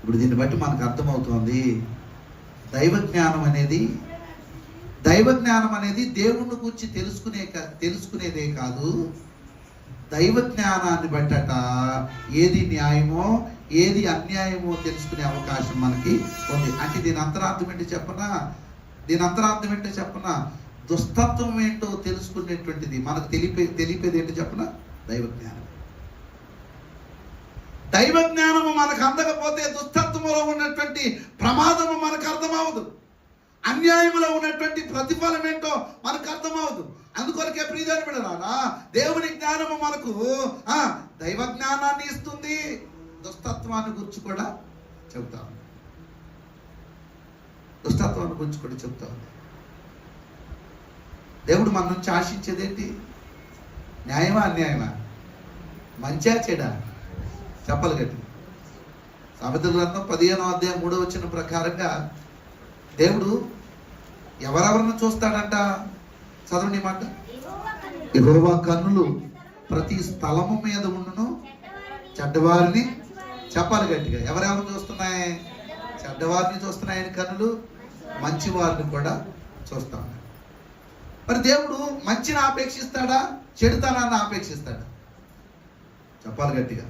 ఇప్పుడు దీన్ని బట్టి మనకు అర్థమవుతోంది, దైవ జ్ఞానం అనేది దేవుణ్ణి గురించి తెలుసుకునేదే కాదు, దైవ జ్ఞానాన్ని బట్టట ఏది న్యాయమో ఏది అన్యాయమో తెలుసుకునే అవకాశం మనకి ఉంది. అంటే దీని అంతరార్థం ఏంటో చెప్పనా, దుస్తత్వం ఏంటో తెలుసుకునేటువంటిది మనకు తెలిపేది ఏంటో చెప్పనా, దైవ జ్ఞానము మనకు అందకపోతే దుస్తత్వంలో ఉన్నటువంటి ప్రమాదము మనకు అర్థమవదు, అన్యాయంలో ఉన్నటువంటి ప్రతిఫలం ఏంటో మనకు అర్థమవదు. అందుకొరకే ప్రియమైన బిడ్డలారా, దేవుని జ్ఞానము మనకు దైవ జ్ఞానాన్ని ఇస్తుంది, దుస్తత్వాన్ని గురించి కూడా చెబుతా ఉంది. దేవుడు మన నుంచి ఆశించేదేంటి? న్యాయమా అన్యాయమా, మంచిగా చెడా? చెప్పలు గట్టి. సామెతల గ్రంథం 15వ అధ్యాయం 3వ వచనం ప్రకారంగా దేవుడు ఎవరెవరిని చూస్తాడంట? చదవండి మాట. యెహోవా కన్నులు ప్రతి స్థలము మీద ఉండును, చెడ్డవారిని, చెప్పాలి గట్టిగా, ఎవరెవరిని చూస్తున్నాయి? చెడ్డవారిని చూస్తున్నాయని కన్నులు, మంచివారిని కూడా చూస్తా ఉన్నాయి. మరి దేవుడు మంచిని ఆపేక్షిస్తాడా, చెడుతనాన్ని ఆపేక్షిస్తాడా? చెప్పాలి గట్టిగా.